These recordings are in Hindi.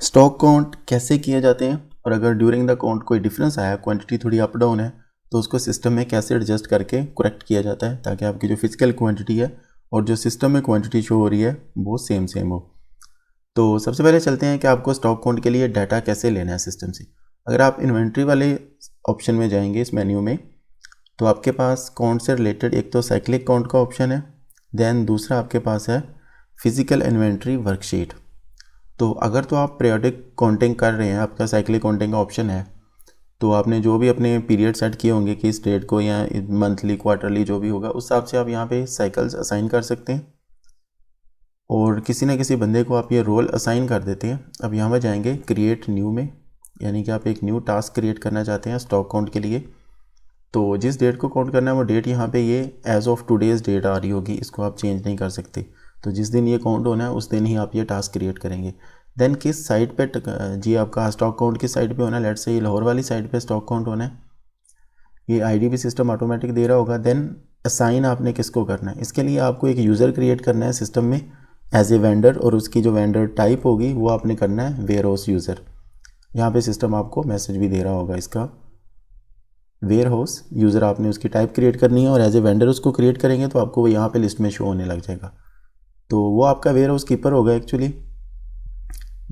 स्टॉक काउंट कैसे किए जाते हैं और अगर ड्यूरिंग द काउंट कोई डिफरेंस आया, क्वांटिटी थोड़ी अप डाउन है, तो उसको सिस्टम में कैसे एडजस्ट करके करेक्ट किया जाता है ताकि आपकी जो फिजिकल क्वांटिटी है और जो सिस्टम में क्वांटिटी शो हो रही है वो सेम सेम हो। तो सबसे पहले चलते हैं कि आपको स्टॉक काउंट के लिए डाटा कैसे लेना है सिस्टम से। अगर आप इन्वेंट्री वाले ऑप्शन में जाएंगे इस मेन्यू में, तो आपके पास काउंट से रिलेटेड एक तो साइक्लिक काउंट का ऑप्शन है, देन दूसरा आपके पास है फिजिकल इन्वेंट्री वर्कशीट। तो अगर तो आप पीरियोडिक काउंटिंग कर रहे हैं, आपका साइक्लिक काउंटिंग का ऑप्शन है, तो आपने जो भी अपने पीरियड सेट किए होंगे कि इस डेट को या मंथली क्वार्टरली जो भी होगा उस हिसाब से आप यहाँ पे साइकिल्स असाइन कर सकते हैं और किसी न किसी बंदे को आप ये रोल असाइन कर देते हैं। अब यहाँ पर जाएंगे क्रिएट न्यू में, यानी कि आप एक न्यू टास्क क्रिएट करना चाहते हैं स्टॉक काउंट के लिए। तो जिस डेट को काउंट करना है वो डेट यहाँ पे ये एज ऑफ टुडेज़ डेट आ रही होगी, इसको आप चेंज नहीं कर सकते। तो जिस दिन ये काउंट होना है उस दिन ही आप ये टास्क क्रिएट करेंगे। देन किस साइड पे जी आपका स्टॉक काउंट किस साइड पे होना है, लेट्स से ये लाहौर वाली साइड पे स्टॉक काउंट होना है, ये आईडी भी सिस्टम ऑटोमेटिक दे रहा होगा। देन असाइन आपने किसको करना है, इसके लिए आपको एक यूज़र क्रिएट करना है सिस्टम में एज ए वेंडर, और उसकी जो वेंडर टाइप होगी वो आपने करना है वेयर हाउस यूज़र। यहाँ पे सिस्टम आपको मैसेज भी दे रहा होगा, इसका वेयर हाउस यूज़र आपने उसकी टाइप क्रिएट करनी है और एज ए वेंडर उसको क्रिएट करेंगे तो आपको वो यहाँ पे लिस्ट में शो होने लग जाएगा। तो वो आपका वेयर हाउस कीपर होगा एक्चुअली।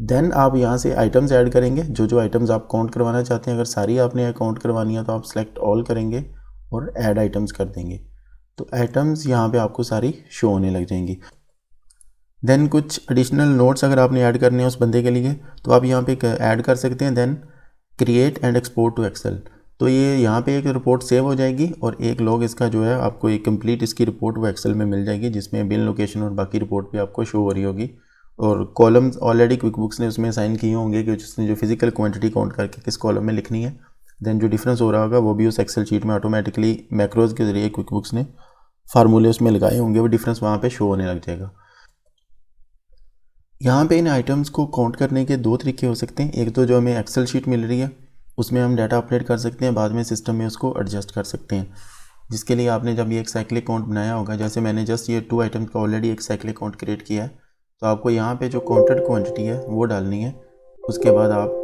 देन आप यहाँ से आइटम्स ऐड करेंगे, जो जो आइटम्स आप काउंट करवाना चाहते हैं। अगर सारी आपने काउंट करवानी है तो आप सेलेक्ट ऑल करेंगे और ऐड आइटम्स कर देंगे, तो आइटम्स यहाँ पे आपको सारी शो होने लग जाएंगी। देन कुछ एडिशनल नोट्स अगर आपने ऐड करने हैं उस बंदे के लिए तो आप यहाँ पे ऐड कर सकते हैं। Then create and export to Excel, तो ये यहाँ पे एक रिपोर्ट सेव हो जाएगी और एक लॉग इसका जो है आपको एक कंप्लीट इसकी रिपोर्ट वो एक्सेल में मिल जाएगी, जिसमें बिल लोकेशन और बाकी रिपोर्ट भी आपको शो हो रही होगी। और कॉलम्स ऑलरेडी क्विक बुक्स ने उसमें साइन किए होंगे कि जिसने जो फिजिकल क्वांटिटी काउंट करके किस कॉलम में लिखनी है। देन जो डिफरेंस हो रहा होगा वो भी उस एक्सेल शीट में ऑटोमेटिकली मैक्रोज के जरिए क्विक बुक्स ने फार्मूले उसमें लगाए होंगे, वो डिफरेंस वहाँ पर शो होने लग जाएगा। यहाँ पे इन आइटम्स को काउंट करने के दो तरीके हो सकते हैं। एक तो जो हमें एक्सेल शीट मिल रही है उसमें हम डाटा अपडेट कर सकते हैं, बाद में सिस्टम में उसको एडजस्ट कर सकते हैं, जिसके लिए आपने जब ये एक साइक्लिक काउंट बनाया होगा, जैसे मैंने जस्ट ये 2 आइटम्स का ऑलरेडी एक साइक्लिक काउंट क्रिएट किया है, तो आपको यहाँ पे जो काउंटेड क्वांटिटी है वो डालनी है। उसके बाद आप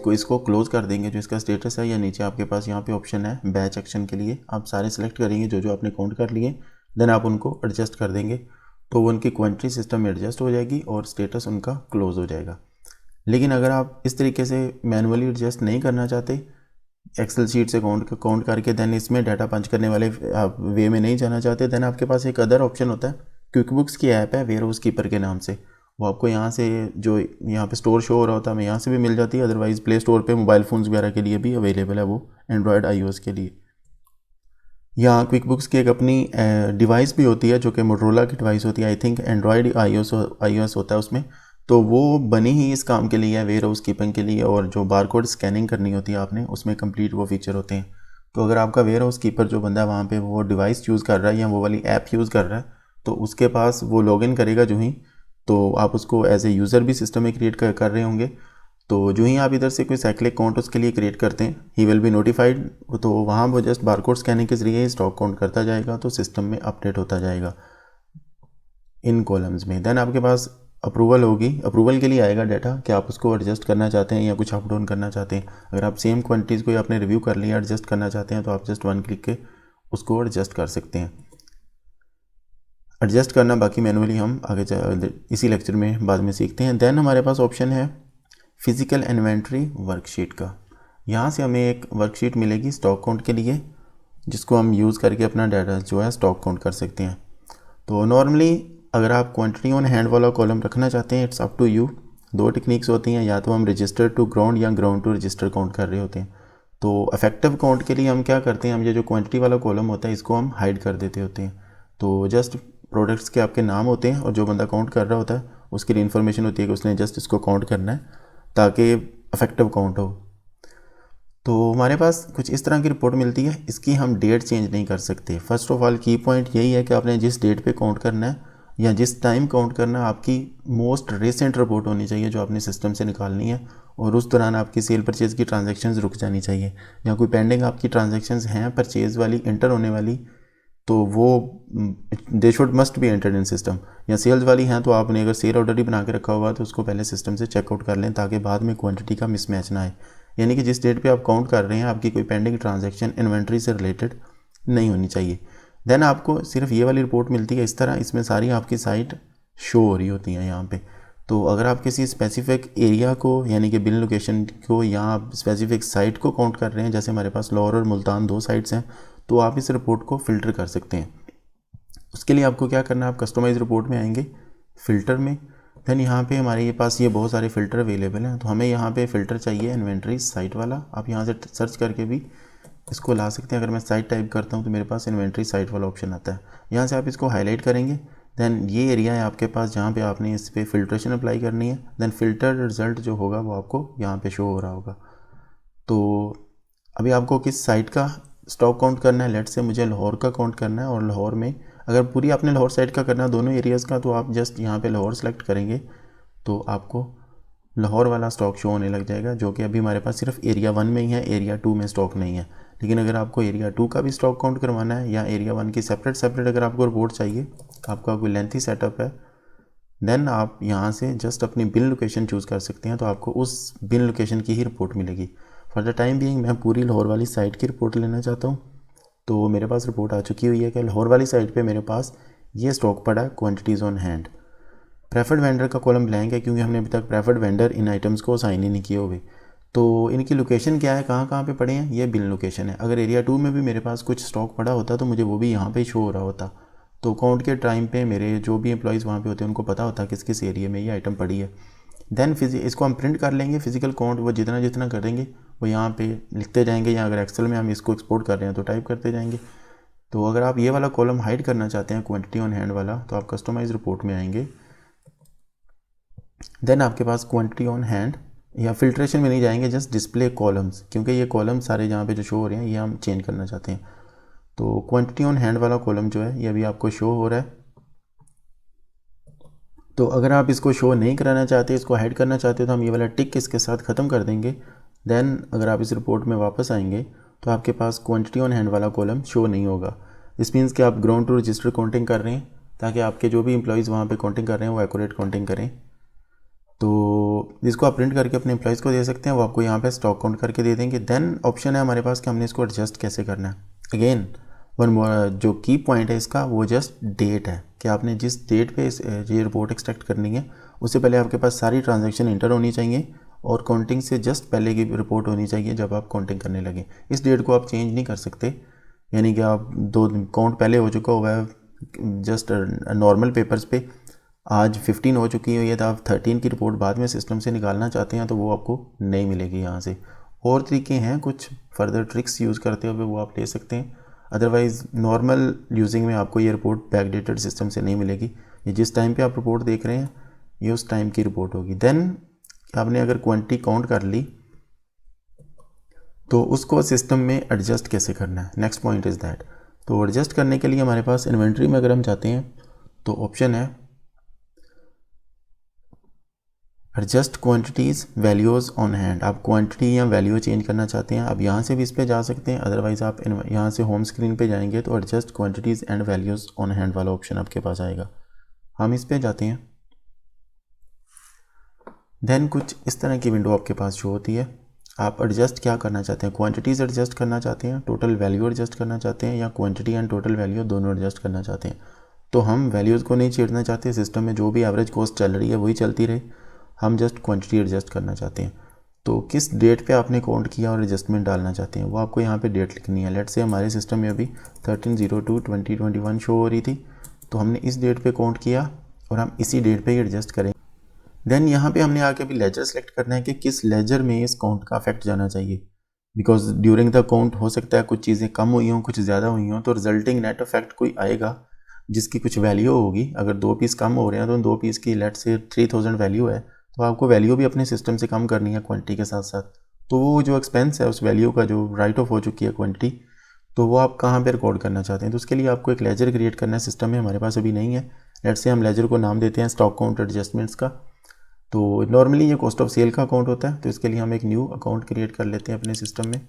इसको क्लोज कर देंगे जो इसका स्टेटस है, या नीचे आपके पास यहाँ पे ऑप्शन है बैच एक्शन के लिए, आप सारे सेलेक्ट करेंगे जो जो आपने काउंट कर लिए, देन आप उनको एडजस्ट कर देंगे तो वो उनकी क्वांटिटी सिस्टम में एडजस्ट हो जाएगी और स्टेटस उनका क्लोज हो जाएगा। लेकिन अगर आप इस तरीके से मैनुअली एडजस्ट नहीं करना चाहते, एक्सेल शीट से काउंट करके देन इसमें डाटा पंच करने वाले आप वे में नहीं जाना चाहते, देन आपके पास एक अदर ऑप्शन होता है, क्विक बुक्स की ऐप है वेयर हाउस कीपर के नाम से, वो आपको यहाँ से जो यहाँ पे स्टोर शो हो रहा होता है हमें यहाँ से भी मिल जाती है, अदरवाइज़ प्ले स्टोर पे मोबाइल फ़ोन्स वगैरह के लिए भी अवेलेबल है वो, एंड्रॉयड iOS के लिए। यहाँ क्विक बुक्स की एक अपनी डिवाइस भी होती है जो कि मोटरोला की डिवाइस होती है, आई थिंक एंड्रॉयड iOS होता है उसमें, तो वो बनी ही इस काम के लिए है वेयर हाउस कीपिंग के लिए, और जो बारकोड स्कैनिंग करनी होती है आपने उसमें कंप्लीट वो फीचर होते हैं। तो अगर आपका वेयर हाउस कीपर जो बंदा है वहाँ पे वो डिवाइस यूज़ कर रहा है या वो वाली ऐप यूज़ कर रहा है, तो उसके पास वो लॉगिन करेगा जो ही, तो आप उसको एज ए यूज़र भी सिस्टम में क्रिएट कर रहे होंगे, तो जो ही आप इधर से कोई साइक्लिक काउंट उसके लिए क्रिएट करते हैं ही विल बी नोटिफाइड, तो वहाँ वो जस्ट बारकोड स्कैनिंग के जरिए स्टॉक काउंट करता जाएगा, तो सिस्टम में अपडेट होता जाएगा इन कॉलम्स में। देन आपके पास अप्रूवल होगी, अप्रूवल के लिए आएगा डाटा कि आप उसको एडजस्ट करना चाहते हैं या कुछ अप डाउन करना चाहते हैं। अगर आप सेम क्वांटिटीज़ को आपने रिव्यू कर लिया एडजस्ट करना चाहते हैं तो आप जस्ट 1 क्लिक के उसको एडजस्ट कर सकते हैं। एडजस्ट करना बाकी मैनुअली हम आगे इसी लेक्चर में बाद में सीखते हैं। देन हमारे पास ऑप्शन है फिजिकल इन्वेंट्री वर्कशीट का। यहाँ से हमें एक वर्कशीट मिलेगी स्टॉक काउंट के लिए, जिसको हम यूज़ करके अपना डाटा जो है स्टॉक काउंट कर सकते हैं। तो नॉर्मली अगर आप क्वांटिटी ऑन हैंड वाला कॉलम रखना चाहते हैं, it's up to you. 2 techniques होती हैं, या तो हम रजिस्टर टू ग्राउंड या ग्राउंड टू रजिस्टर काउंट कर रहे होते हैं। तो इफेक्टिव काउंट के लिए हम क्या करते हैं, हम ये जो क्वांटिटी वाला कॉलम होता है इसको हम हाइड कर देते होते हैं। तो जस्ट प्रोडक्ट्स के आपके नाम होते हैं और जो बंदा काउंट कर रहा होता है उसके लिए इन्फॉर्मेशन होती है कि उसने जस्ट इसको काउंट करना है ताकि इफेक्टिव काउंट हो। तो हमारे पास कुछ इस तरह की रिपोर्ट मिलती है, इसकी हम डेट चेंज नहीं कर सकते। फर्स्ट ऑफ ऑल की पॉइंट यही है कि आपने जिस डेट पे काउंट करना है या जिस टाइम काउंट करना है, आपकी मोस्ट रिसेंट रिपोर्ट होनी चाहिए जो आपने सिस्टम से निकालनी है, और उस दौरान आपकी सेल परचेज़ की ट्रांजैक्शंस रुक जानी चाहिए, या कोई पेंडिंग आपकी ट्रांजैक्शंस हैं परचेज़ वाली एंटर होने वाली, तो वो they should must be entered in system. या सेल्स वाली हैं तो आपने अगर सेल ऑर्डर ही बना के रखा हुआ तो उसको पहले सिस्टम से चेकआउट कर लें ताकि बाद में क्वांटिटी का मिसमैच ना आए। यानी कि जिस डेट पे आप काउंट कर रहे हैं आपकी कोई पेंडिंग ट्रांजैक्शन इन्वेंट्री से रिलेटेड नहीं होनी चाहिए। देन आपको सिर्फ ये वाली रिपोर्ट मिलती है इस तरह, इसमें सारी आपकी साइट शो हो रही होती हैं यहाँ पे। तो अगर आप किसी स्पेसिफिक एरिया को यानी कि बिल लोकेशन को या आप स्पेसिफिक साइट को काउंट कर रहे हैं, जैसे हमारे पास लाहौर और मुल्तान 2 साइट्स हैं, तो आप इस रिपोर्ट को फ़िल्टर कर सकते हैं। उसके लिए आपको क्या करना है, आप कस्टमाइज रिपोर्ट में आएंगे, फ़िल्टर में, देन यहाँ पे हमारे पास ये बहुत सारे फ़िल्टर अवेलेबल हैं। तो हमें यहाँ पे फ़िल्टर चाहिए इन्वेंट्री साइट वाला। आप यहाँ से सर्च करके भी इसको ला सकते हैं। अगर मैं साइट टाइप करता हूँ तो मेरे पास इन्वेंट्री साइट वाला ऑप्शन आता है। यहाँ से आप इसको हाईलाइट करेंगे, देन ये एरिया है आपके पास जहाँ पे आपने इस पर फिल्ट्रेशन अप्लाई करनी है। देन फ़िल्टर रिज़ल्ट जो होगा वो आपको यहाँ पे शो हो रहा होगा। तो अभी आपको किस साइट का स्टॉक काउंट करना है, लेट से मुझे लाहौर का काउंट करना है, और लाहौर में अगर पूरी आपने लाहौर साइट का करना है दोनों एरियाज़ का, तो आप जस्ट यहाँ पे लाहौर सेलेक्ट करेंगे तो आपको लाहौर वाला स्टॉक शो होने लग जाएगा, जो कि अभी हमारे पास सिर्फ एरिया 1 में ही है, एरिया 2 में स्टॉक नहीं है। लेकिन अगर आपको एरिया 2 का भी स्टॉक काउंट करवाना है या एरिया 1 की सेपरेट अगर आपको रिपोर्ट चाहिए, आपका कोई लेंथी सेटअप है, देन आप यहाँ से जस्ट अपनी बिल लोकेशन चूज़ कर सकते हैं, तो आपको उस बिल लोकेशन की ही रिपोर्ट मिलेगी। फॉर द टाइम बीइंग मैं पूरी लाहौर वाली साइट की रिपोर्ट लेना चाहता हूँ। तो मेरे पास रिपोर्ट आ चुकी हुई है कि लाहौर वाली साइट पे मेरे पास ये स्टॉक पड़ा है quantities on hand. Preferred vendor का कॉलम ब्लैंक है क्योंकि हमने अभी तक प्रेफर्ड वेंडर इन आइटम्स को साइन ही नहीं किए हुए। तो इनकी लोकेशन क्या है, कहाँ कहाँ पे पड़े हैं, ये बिल लोकेशन है। अगर एरिया 2 में भी मेरे पास कुछ स्टॉक पड़ा होता तो मुझे वो भी यहाँ पे ही शो हो रहा होता। तो काउंट के टाइम पे मेरे जो भी एम्प्लॉयज़ वहाँ पे होते हैं उनको पता होता किस किस एरिया में ये आइटम पड़ी है। देन इसको हम प्रिंट कर लेंगे, फिजिकल काउंट वो जितना जितना करेंगे वो यहाँ पे लिखते जाएंगे, या अगर एक्सेल में हम इसको एक्सपोर्ट कर रहे हैं तो टाइप करते जाएंगे। तो अगर आप ये वाला कॉलम हाइड करना चाहते हैं क्वांटिटी ऑन हैंड वाला, तो आप कस्टमाइज रिपोर्ट में आएंगे, देन आपके पास क्वांटिटी ऑन हैंड, या फिल्ट्रेशन में नहीं जाएंगे, जस्ट डिस्प्ले कॉलम्स, क्योंकि ये कॉलम सारे जहाँ पे जो शो हो रहे हैं ये हम चेंज करना चाहते हैं। तो क्वांटिटी ऑन हैंड वाला कॉलम जो है ये अभी आपको शो हो रहा है। तो अगर आप इसको शो नहीं कराना चाहते, इसको हाइड करना चाहते हो, तो हम ये वाला टिक इसके साथ ख़त्म कर देंगे। देन अगर आप इस रिपोर्ट में वापस आएंगे तो आपके पास क्वांटिटी ऑन हैंड वाला कॉलम शो नहीं होगा। दिस मीन्स कि आप ग्राउंड टू रजिस्टर काउंटिंग कर रहे हैं ताकि आपके जो भी एम्प्लॉयज़ वहाँ पे काउंटिंग कर रहे हैं वो एक्यूरेट काउंटिंग करें। तो इसको आप प्रिंट करके अपने एम्प्लॉयज़ को दे सकते हैं, वो आपको यहाँ पे स्टॉक काउंट करके दे देंगे। देन ऑप्शन है हमारे पास कि हमने इसको एडजस्ट कैसे करना है। अगेन जो की पॉइंट है इसका वो जस्ट डेट है कि आपने जिस डेट पे ये रिपोर्ट एक्सट्रैक्ट करनी है उससे पहले आपके पास सारी ट्रांजैक्शन इंटर होनी चाहिए और काउंटिंग से जस्ट पहले की रिपोर्ट होनी चाहिए जब आप काउंटिंग करने लगे। इस डेट को आप चेंज नहीं कर सकते, यानी कि आप 2 काउंट पहले हो चुका हुआ है जस्ट नॉर्मल पेपर्स पे, आज 15 हो चुकी है, ये तो आप 13 की रिपोर्ट बाद में सिस्टम से निकालना चाहते हैं तो वो आपको नहीं मिलेगी यहाँ से। और तरीके हैं कुछ फर्दर ट्रिक्स यूज़ करते हुए वो आप ले सकते हैं, अदरवाइज़ नॉर्मल यूजिंग में आपको ये रिपोर्ट बैकडेटेड सिस्टम से नहीं मिलेगी। ये जिस टाइम पे आप रिपोर्ट देख रहे हैं ये उस टाइम की रिपोर्ट होगी। देन आपने अगर क्वांटिटी काउंट कर ली तो उसको सिस्टम में एडजस्ट कैसे करना है, नेक्स्ट पॉइंट इज़ दैट। तो एडजस्ट करने के लिए हमारे पास इन्वेंट्री में अगर हम चाहते हैं तो ऑप्शन है adjust quantities values on hand. आप क्वांटिटी या वैल्यू चेंज करना चाहते हैं, आप यहाँ से भी इस पे जा सकते हैं, अदरवाइज़ आप यहाँ से होम स्क्रीन पे जाएंगे तो adjust quantities and values on hand वाला ऑप्शन आपके पास आएगा। हम इस पे जाते हैं, देन कुछ इस तरह की विंडो आपके पास शो होती है। आप एडजस्ट क्या करना चाहते हैं, क्वांटिटीज़ एडजस्ट करना चाहते हैं, टोटल वैल्यू एडजस्ट करना चाहते हैं, या क्वांटिटी एंड टोटल वैल्यू दोनों एडजस्ट करना चाहते हैं। तो हम वैल्यूज़ को नहीं छेड़ना चाहते, सिस्टम में जो भी एवरेज कॉस्ट चल रही है वही चलती रहे, हम जस्ट क्वांटिटी एडजस्ट करना चाहते हैं। तो किस डेट पे आपने काउंट किया और एडजस्टमेंट डालना चाहते हैं वो आपको यहाँ पे डेट लिखनी है। लेट से हमारे सिस्टम में अभी 13/02/2021 शो हो रही थी, तो हमने इस डेट पे काउंट किया और हम इसी डेट पे ही एडजस्ट करेंगे। देन यहाँ पे हमने आके भी लेजर सेलेक्ट करना है कि किस लेजर में इस काउंट का इफेक्ट जाना चाहिए, बिकॉज ड्यूरिंग द काउंट हो सकता है कुछ चीज़ें कम हुई हों कुछ ज़्यादा हुई हों, तो रिजल्टिंग नेट इफेक्ट कोई आएगा जिसकी कुछ वैल्यू होगी। अगर 2 पीस कम हो रहे हैं तो 2 पीस की लेट से 3000 वैल्यू है, तो आपको वैल्यू भी अपने सिस्टम से कम करनी है क्वांटिटी के साथ साथ। तो वो जो एक्सपेंस है उस वैल्यू का जो राइट ऑफ हो चुकी है क्वांटिटी, तो वो आप कहाँ पे रिकॉर्ड करना चाहते हैं। तो उसके लिए आपको एक लेजर क्रिएट करना है, सिस्टम में हमारे पास अभी नहीं है। लेट से हम लेजर को नाम देते हैं स्टॉक काउंट एडजस्टमेंट्स का। तो नॉर्मली ये कॉस्ट ऑफ सेल का अकाउंट होता है, तो इसके लिए हम एक न्यू अकाउंट क्रिएट कर लेते हैं अपने सिस्टम में।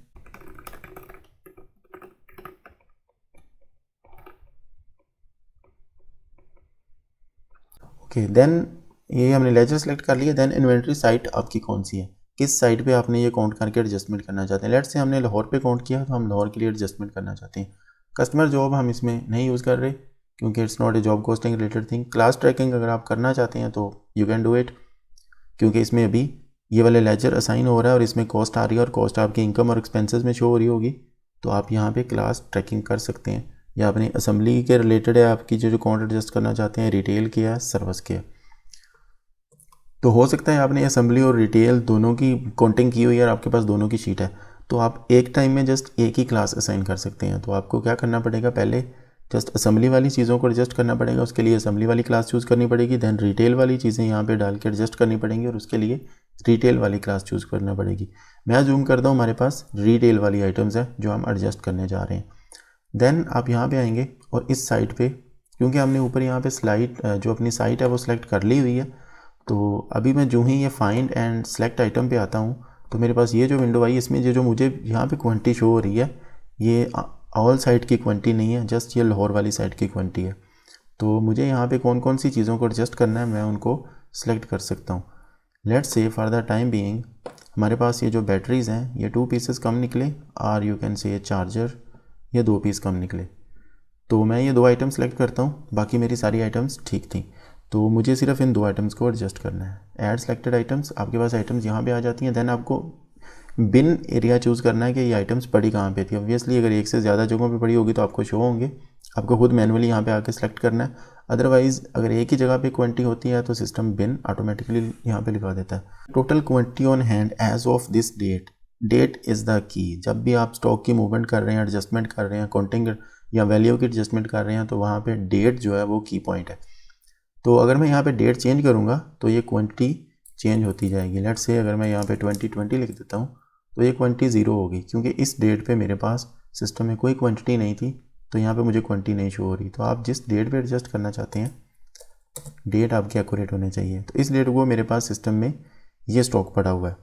ओके, देन ये हमने लेजर सेलेक्ट कर लिया। देन इन्वेंट्री साइट आपकी कौन सी है, किस साइट पे आपने ये काउंट करके एडजस्टमेंट करना चाहते हैं। लेट्स से हमने लाहौर पे काउंट किया तो हम लाहौर के लिए एडजस्टमेंट करना चाहते हैं। कस्टमर जॉब हम इसमें नहीं यूज़ कर रहे क्योंकि it's not a job costing related thing. Class tracking अगर आप करना चाहते हैं तो यू कैन डू इट, क्योंकि इसमें अभी ये वाले लेजर असाइन हो रहा है और इसमें कॉस्ट आ रही है और कॉस्ट आपकी इनकम और एक्सपेंसेस में शो हो रही होगी, तो आप यहाँ पे क्लास ट्रैकिंग कर सकते हैं। या अपनी असेंबली के रिलेटेड है आपकी जो काउंट एडजस्ट करना चाहते हैं, रिटेल के या सर्विस के, तो हो सकता है आपने असेंबली और रिटेल दोनों की काउंटिंग की हुई है और आपके पास दोनों की शीट है, तो आप एक टाइम में जस्ट एक ही क्लास असाइन कर सकते हैं। तो आपको क्या करना पड़ेगा, पहले जस्ट असेंबली वाली चीज़ों को एडजस्ट करना पड़ेगा, उसके लिए असेंबली वाली क्लास चूज़ करनी पड़ेगी। देन रिटेल वाली चीज़ें यहाँ पे डाल के एडजस्ट करनी पड़ेंगी और उसके लिए रिटेल वाली क्लास चूज़ करना पड़ेगी। मैं जूम करता हूँ, हमारे पास रिटेल वाली आइटम्स है जो हम एडजस्ट करने जा रहे हैं। देन आप यहाँ पे आएंगे और इस साइट पे, क्योंकि हमने ऊपर यहाँ पे स्लाइड जो अपनी साइट है वो सिलेक्ट कर ली हुई है, तो अभी मैं जो ही ये फाइंड एंड सेलेक्ट आइटम पे आता हूँ तो मेरे पास ये जो विंडो आई, इसमें जो मुझे यहाँ पे क्वांटिटी शो हो रही है ये ऑल साइट की क्वांटिटी नहीं है, जस्ट ये लाहौर वाली साइट की क्वांटिटी है। तो मुझे यहाँ पे कौन कौन सी चीज़ों को एडजस्ट करना है मैं उनको सेलेक्ट कर सकता हूँ। Let's say for the time being हमारे पास ये जो बैटरीज़ हैं ये 2 पीसेस कम निकले, और यू कैन से चार्जर ये 2 पीस कम निकले। तो मैं ये 2 आइटम सेलेक्ट करता हूँ, बाकी मेरी सारी आइटम्स ठीक थी, तो मुझे सिर्फ इन 2 आइटम्स को एडजस्ट करना है। ऐड सेलेक्टेड आइटम्स, आपके पास आइटम्स यहाँ पे आ जाती हैं। देन आपको बिन एरिया चूज़ करना है कि ये आइटम्स पड़ी कहाँ पे थी। ऑब्वियसली अगर एक से ज़्यादा जगहों पे पड़ी होगी तो आपको शो होंगे, आपको खुद मैनुअली यहाँ पे आके सेलेक्ट करना है। अदरवाइज़ अगर एक ही जगह पे क्वांटिटी होती है तो सिस्टम बिन ऑटोमेटिकली यहाँ पे लिखा देता है। Total quantity on hand as of this date, date is the key. जब भी आप स्टॉक की मूवमेंट कर रहे हैं, एडजस्टमेंट कर रहे हैं, काउंटिंग या वैल्यू की एडजस्टमेंट कर रहे हैं, तो वहाँ पे डेट जो है वो की पॉइंट है। तो अगर मैं यहाँ पे डेट चेंज करूँगा तो ये क्वांटिटी चेंज होती जाएगी। लेट्स से अगर मैं यहाँ पे 2020 लिख देता हूँ तो ये क्वांटिटी ज़ीरो होगी, क्योंकि इस डेट पे मेरे पास सिस्टम में कोई क्वांटिटी नहीं थी, तो यहाँ पे मुझे क्वांटिटी नहीं शो हो रही। तो आप जिस डेट पे एडजस्ट करना चाहते हैं, डेट आपकी एक्यूरेट होनी चाहिए। तो इस डेट को मेरे पास सिस्टम में ये स्टॉक पड़ा हुआ है।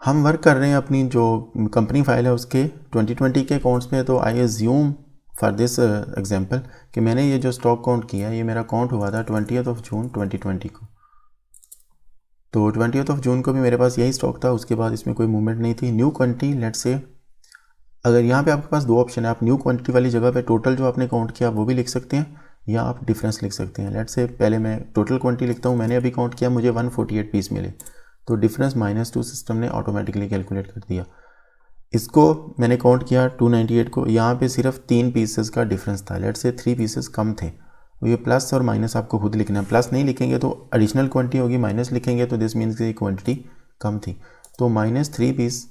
हम वर्क कर रहे हैं अपनी जो कंपनी फाइल है उसके 2020 के अकाउंट्स पे, तो I assume for this example कि मैंने ये जो स्टॉक काउंट किया ये मेरा काउंट हुआ था 20 जून 2020 को। तो 20 जून को भी मेरे पास यही स्टॉक था, उसके बाद इसमें कोई मूवमेंट नहीं थी। न्यू क्वांटिटी, लेट्स से अगर यहाँ पे आपके पास 2 ऑप्शन है, आप न्यू क्वांटिटी वाली जगह पे टोटल जो आपने काउंट किया वो भी लिख सकते हैं या आप डिफरेंस लिख सकते हैं। लेट्स से पहले मैं टोटल क्वांटिटी लिखता हूँ, मैंने अभी काउंट किया मुझे 148 पीस मिले, तो डिफरेंस -2 सिस्टम ने ऑटोमेटिकली कैलकुलेट कर दिया। इसको मैंने काउंट किया 298 को, यहाँ पे सिर्फ 3 पीसेस का डिफरेंस था। लेट्स से 3 पीसेस कम थे, तो ये प्लस और माइनस आपको खुद लिखना है। प्लस नहीं लिखेंगे तो एडिशनल क्वांटिटी होगी, माइनस लिखेंगे तो दिस मीन्स की क्वांटिटी कम थी। तो -3 पीस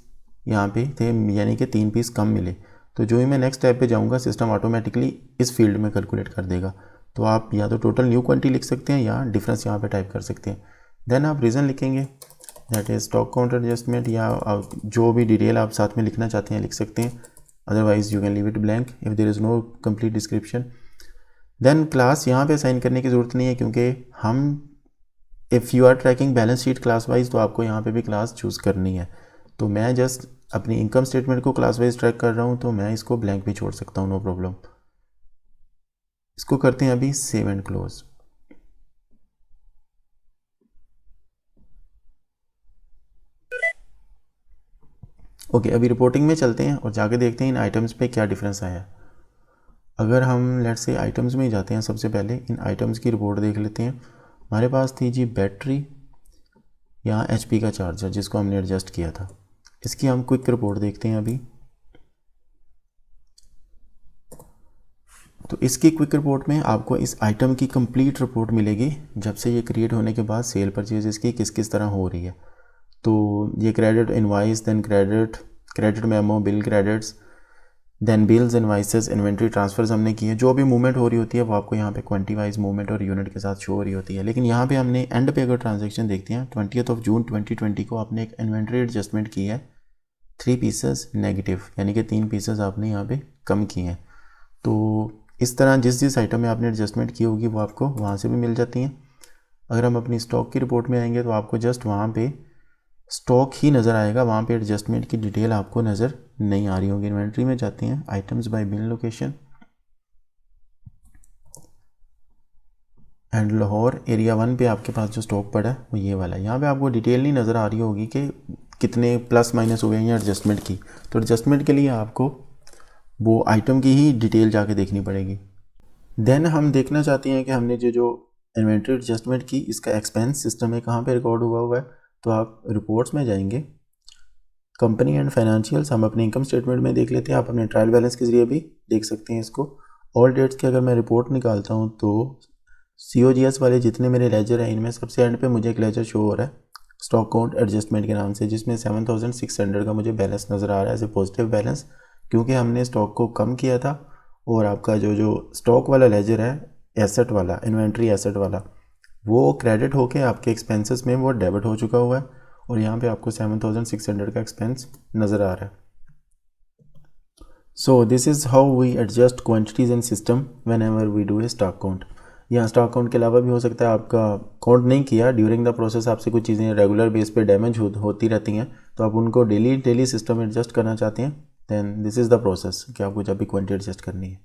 यहाँ पे थे, यानी कि 3 पीस कम मिले। तो जो ही मैं नेक्स्ट स्टेप पे जाऊँगा सिस्टम ऑटोमेटिकली इस फील्ड में कैलकुलेट कर देगा। तो आप या तो टोटल न्यू क्वांटिटी लिख सकते हैं या डिफरेंस यहाँ पे टाइप कर सकते हैं। देन आप रीज़न लिखेंगे, that is stock count adjustment, या आप जो भी डिटेल आप साथ में लिखना चाहते हैं लिख सकते हैं। Otherwise you can leave it blank if there is no complete description. Then class यहाँ पे साइन करने की ज़रूरत नहीं है, क्योंकि हम if you are tracking balance sheet class wise तो आपको यहाँ पे भी क्लास चूज़ करनी है। तो मैं जस्ट अपनी इनकम स्टेटमेंट को क्लास वाइज ट्रैक कर रहा हूँ, तो मैं इसको ब्लैंक भी छोड़ सकता हूँ, नो प्रॉब्लम। इसको करते हैं अभी सेव एंड क्लोज। ओके, अभी रिपोर्टिंग में चलते हैं और जाके देखते हैं इन आइटम्स पे क्या डिफरेंस आया। अगर हम लेट्स से आइटम्स में ही जाते हैं, सबसे पहले इन आइटम्स की रिपोर्ट देख लेते हैं। हमारे पास थी जी बैटरी, यहाँ HP का चार्जर जिसको हमने एडजस्ट किया था। इसकी हम क्विक रिपोर्ट देखते हैं अभी। तो इसकी क्विक रिपोर्ट में आपको इस आइटम की कंप्लीट रिपोर्ट मिलेगी, जब से ये क्रिएट होने के बाद सेल परचेज इसकी किस किस तरह हो रही है। तो ये credit invoice, then credit memo, bill credits, then bills, invoices, inventory transfers हमने किए। जो भी मूवमेंट हो रही होती है वो आपको यहाँ पे क्वांटिटी वाइज मूवमेंट और यूनिट के साथ शो हो रही होती है। लेकिन यहाँ पे हमने एंड पे अगर ट्रांजेक्शन देखते हैं 20 जून 2020 को आपने एक इन्वेंट्री एडजस्टमेंट की है 3 पीसेस नेगेटिव, यानी कि 3 पीसेस आपने यहाँ पे कम किए हैं। तो इस तरह जिस जिस आइटम में आपने एडजस्टमेंट की होगी वो आपको वहाँ से भी मिल जाती हैं। अगर हम अपनी स्टॉक की रिपोर्ट में आएंगे तो आपको जस्ट वहाँ पे स्टॉक ही नज़र आएगा, वहाँ पे एडजस्टमेंट की डिटेल आपको नज़र नहीं आ रही होगी। इन्वेंट्री में जाते हैं, items bye bill location, and Lahore area 1 पे आपके पास जो स्टॉक पड़ा है वो ये वाला है। यहाँ पे आपको डिटेल नहीं नज़र आ रही होगी कि कितने प्लस माइनस हुए हैं या एडजस्टमेंट की, तो एडजस्टमेंट के लिए आपको वो आइटम की ही डिटेल जाके देखनी पड़ेगी। देन हम देखना चाहते हैं कि हमने जो इन्वेंट्री एडजस्टमेंट की, इसका एक्सपेंस सिस्टम में कहाँ पे रिकॉर्ड हुआ है। तो आप रिपोर्ट्स में जाएंगे, कंपनी एंड फाइनेंशियल्स, हम अपने इनकम स्टेटमेंट में देख लेते हैं। आप अपने ट्रायल बैलेंस के जरिए भी देख सकते हैं इसको। ऑल डेट्स की अगर मैं रिपोर्ट निकालता हूँ तो COGS वाले जितने मेरे लेजर हैं इनमें सबसे एंड पे मुझे एक लेजर शो हो रहा है स्टॉक काउंट एडजस्टमेंट के नाम से, जिसमें 7600 का मुझे बैलेंस नज़र आ रहा है एज ए पॉजिटिव बैलेंस, क्योंकि हमने स्टॉक को कम किया था। और आपका जो स्टॉक वाला लेजर है, एसेट वाला, इन्वेंट्री एसेट वाला, वो क्रेडिट होके आपके एक्सपेंसेस में वो डेबिट हो चुका हुआ है, और यहाँ पे आपको 7600 का एक्सपेंस नज़र आ रहा है। So this is how we adjust quantities in system whenever we do a stock count. यहाँ स्टॉक काउंट के अलावा भी हो सकता है आपका काउंट नहीं किया, ड्यूरिंग द प्रोसेस आपसे कुछ चीज़ें रेगुलर बेस पे डैमेज होती रहती हैं, तो आप उनको डेली सिस्टम एडजस्ट करना चाहते हैं, then this is the process कि आपको जब भी क्वांटिटी एडजस्ट करनी है।